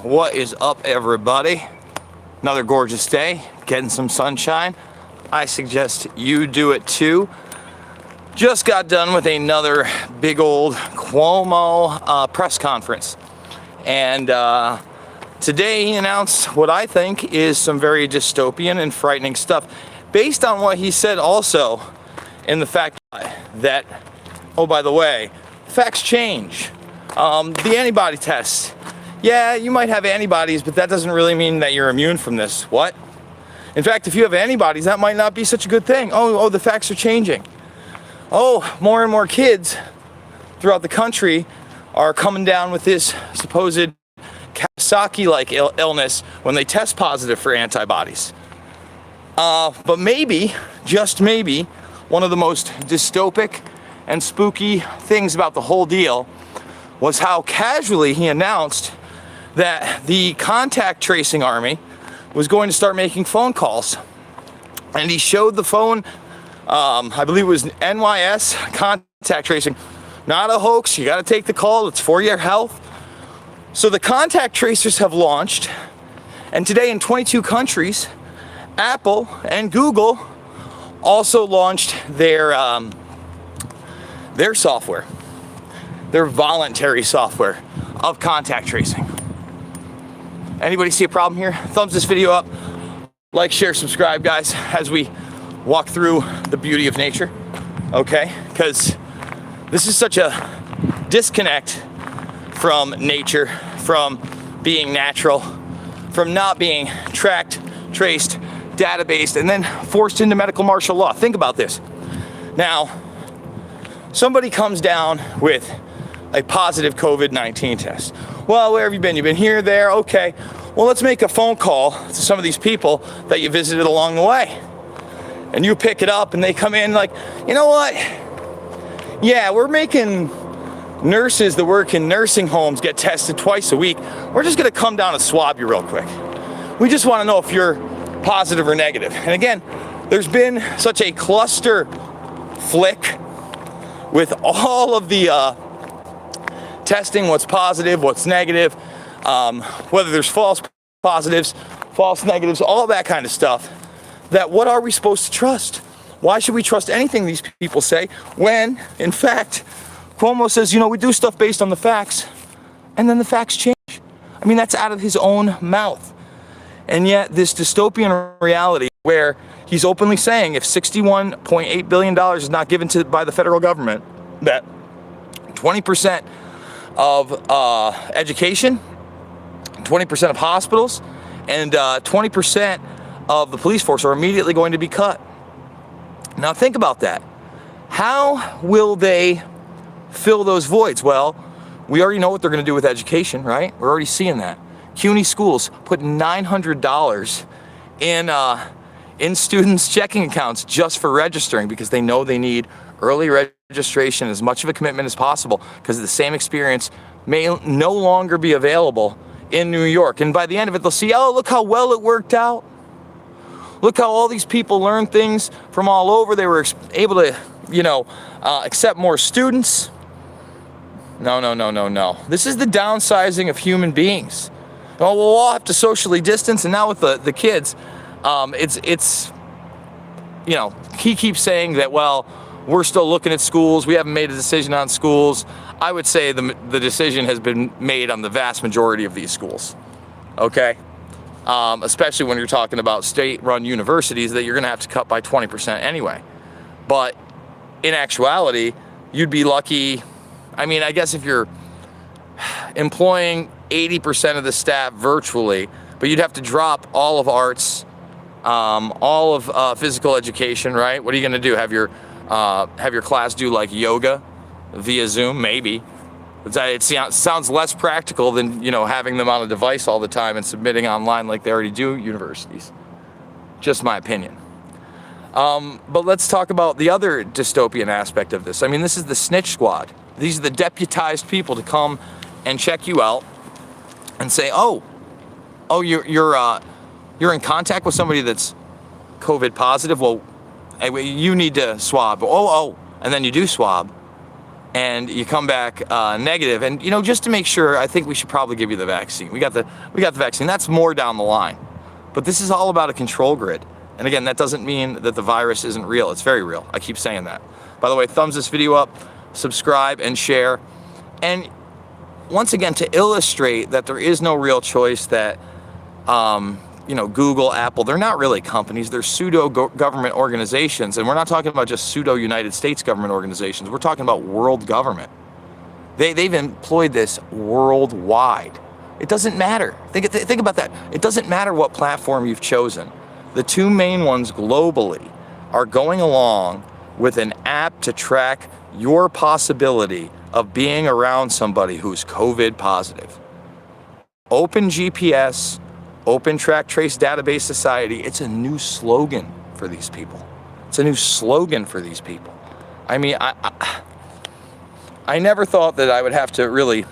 What is up, everybody? Another gorgeous day, getting some sunshine. I suggest you do it too. Just got done with another big old Cuomo press conference. And today he announced what I think is some very dystopian and frightening stuff, based on what he said also in the fact that, oh, by the way, facts change. The antibody test. Yeah, you might have antibodies, but that doesn't really mean that you're immune from this. What? In fact, if you have antibodies, that might not be such a good thing. Oh, the facts are changing. Oh, more and more kids throughout the country are coming down with this supposed Kawasaki-like illness when they test positive for antibodies. But maybe, just maybe, one of the most dystopic and spooky things about the whole deal was how casually he announced that the contact tracing army was going to start making phone calls. And he showed the phone, I believe it was NYS contact tracing. Not a hoax, you gotta take the call, it's for your health. So the contact tracers have launched, and today in 22 countries, Apple and Google also launched their software, their voluntary software of contact tracing. Anybody see a problem here? Thumbs this video up, like, share, subscribe, guys, as we walk through the beauty of nature, okay? Because this is such a disconnect from nature, from being natural, from not being tracked, traced, databased, and then forced into medical martial law. Think about this. Now, somebody comes down with a positive COVID-19 test. Well, where have you been? You've been here, there, okay. Well, let's make a phone call to some of these people that you visited along the way. And you pick it up and they come in like, you know what? Yeah, we're making nurses that work in nursing homes get tested twice a week. We're just gonna come down and swab you real quick. We just wanna know if you're positive or negative. And again, there's been such a cluster flick with all of the testing, what's positive, what's negative, whether there's false positives, false negatives, all that kind of stuff, that what are we supposed to trust? Why should we trust anything these people say when, in fact, Cuomo says, you know, we do stuff based on the facts, and then the facts change. I mean, that's out of his own mouth. And yet this dystopian reality where he's openly saying if $61.8 billion is not given by the federal government, that 20% of education, 20% of hospitals, and 20% of the police force are immediately going to be cut. Now think about that. How will they fill those voids? Well, we already know what they're going to do with education, right? We're already seeing that. CUNY schools put $900 in students' checking accounts just for registering because they know they need early registration, as much of a commitment as possible, because the same experience may no longer be available in New York. And by the end of it, they'll see, oh, look how well it worked out. Look how all these people learned things from all over. They were able to, accept more students. No. This is the downsizing of human beings. Oh, we'll all have to socially distance, and now with the kids, he keeps saying that, well, we're still looking at schools. We haven't made a decision on schools. I would say the decision has been made on the vast majority of these schools, okay? Especially when you're talking about state-run universities that you're going to have to cut by 20% anyway. But in actuality, you'd be lucky. I mean, I guess if you're employing 80% of the staff virtually, but you'd have to drop all of arts, all of physical education, right? What are you going to do? Have your class do like yoga via Zoom? Maybe. It sounds less practical than having them on a device all the time and submitting online like they already do universities. Just my opinion. But let's talk about the other dystopian aspect of this. I mean, this is the snitch squad. These are the deputized people to come and check you out and say, oh, you're in contact with somebody that's COVID positive. Well, you need to swab. Oh, and then you do swab. and you come back negative. And just to make sure, I think we should probably give you the vaccine. We got the vaccine. That's more down the line. But this is all about a control grid. And again, that doesn't mean that the virus isn't real. It's very real. I keep saying that. By the way, thumbs this video up, subscribe and share. And once again, to illustrate that there is no real choice, that Google, Apple, they're not really companies. They're pseudo-government organizations. And we're not talking about just pseudo-United States government organizations. We're talking about world government. They've employed this worldwide. It doesn't matter. Think about that. It doesn't matter what platform you've chosen. The two main ones globally are going along with an app to track your possibility of being around somebody who's COVID positive. Open GPS, Open Track Trace Database Society. It's a new slogan for these people. It's a new slogan for these people. I mean, I never thought that I would have to really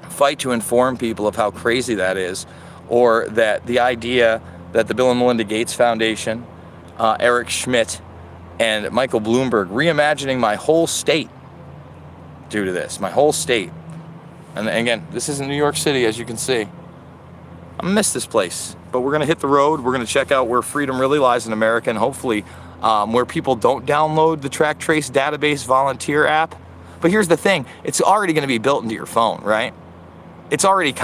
fight to inform people of how crazy that is, or that the idea that the Bill and Melinda Gates Foundation, Eric Schmidt, and Michael Bloomberg reimagining my whole state due to this, my whole state. And again, this is in New York City, as you can see. I'm gonna miss this place, but we're gonna hit the road. We're gonna check out where freedom really lies in America, and hopefully where people don't download the Track Trace Database Volunteer app. But here's the thing, it's already gonna be built into your phone, right? It's already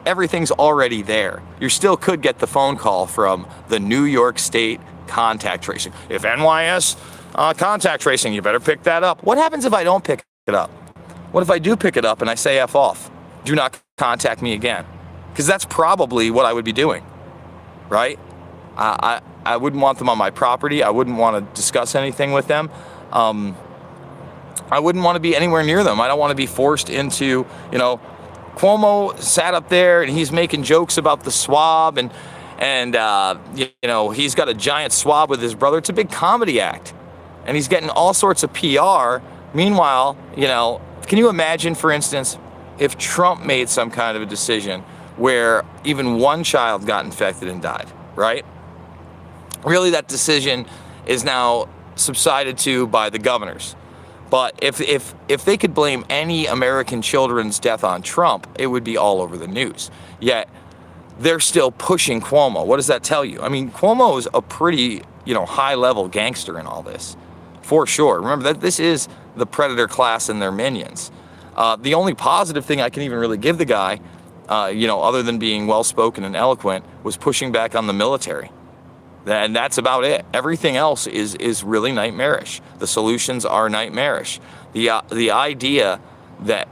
everything's already there. You still could get the phone call from the New York State contact tracing. If NYS contact tracing, you better pick that up. What happens if I don't pick it up? What if I do pick it up and I say F off? Do not contact me again. Because that's probably what I would be doing, right? I wouldn't want them on my property. I wouldn't want to discuss anything with them. I wouldn't want to be anywhere near them. I don't want to be forced into, Cuomo sat up there and he's making jokes about the swab, and he's got a giant swab with his brother. It's a big comedy act, and he's getting all sorts of PR. Meanwhile, can you imagine, for instance, if Trump made some kind of a decision where even one child got infected and died, right? Really, that decision is now subsided to by the governors. But if they could blame any American children's death on Trump, it would be all over the news. Yet they're still pushing Cuomo. What does that tell you? I mean, Cuomo is a pretty, high-level gangster in all this, for sure. Remember that this is the predator class and their minions. The only positive thing I can even really give the guy, other than being well-spoken and eloquent, was pushing back on the military. And that's about it. Everything else is really nightmarish. The solutions are nightmarish. The idea that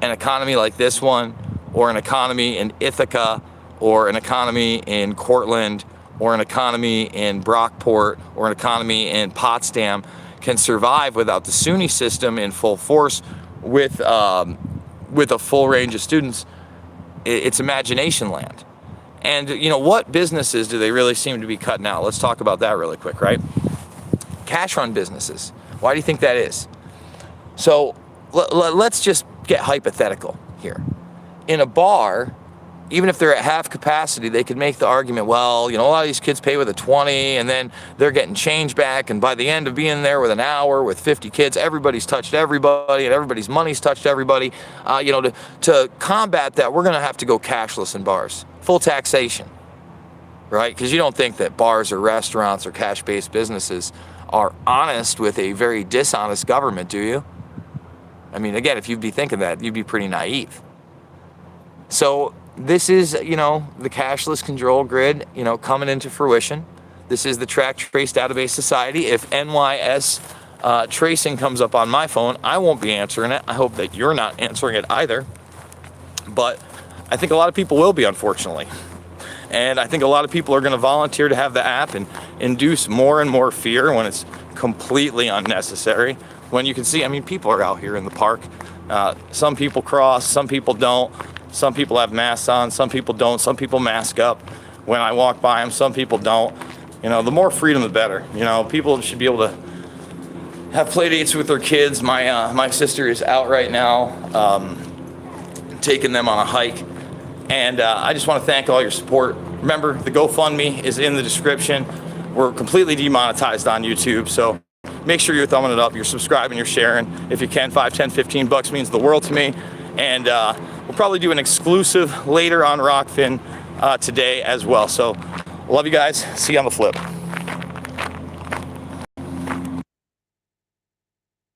an economy like this one, or an economy in Ithaca, or an economy in Cortland, or an economy in Brockport, or an economy in Potsdam can survive without the SUNY system in full force with a full range of students, it's imagination land. And what businesses do they really seem to be cutting out? Let's talk about that really quick, right? Cash run businesses. Why do you think that is? So let's just get hypothetical here. In a bar, even if they're at half capacity, they could make the argument, well, a lot of these kids pay with a 20 and then they're getting change back. And by the end of being there with an hour with 50 kids, everybody's touched everybody and everybody's money's touched everybody. To combat that, we're going to have to go cashless in bars. Full taxation, right? Because you don't think that bars or restaurants or cash-based businesses are honest with a very dishonest government, do you? I mean, again, if you'd be thinking that, you'd be pretty naive. So this is, the cashless control grid, coming into fruition. This is the Track Trace Database Society. If NYS tracing comes up on my phone, I won't be answering it. I hope that you're not answering it either. But I think a lot of people will be, unfortunately. And I think a lot of people are going to volunteer to have the app and induce more and more fear when it's completely unnecessary. When you can see, people are out here in the park. Some people cross, some people don't. Some people have masks on, some people don't. Some people mask up when I walk by them, some people don't. The more freedom, the better. People should be able to have play dates with their kids. My sister is out right now, taking them on a hike. And I just want to thank all your support. Remember, the GoFundMe is in the description. We're completely demonetized on YouTube, so make sure you're thumbing it up, you're subscribing, you're sharing. If you can, 5, 10, 15 bucks means the world to me. And we'll probably do an exclusive later on Rockfin today as well. So love you guys. See you on the flip.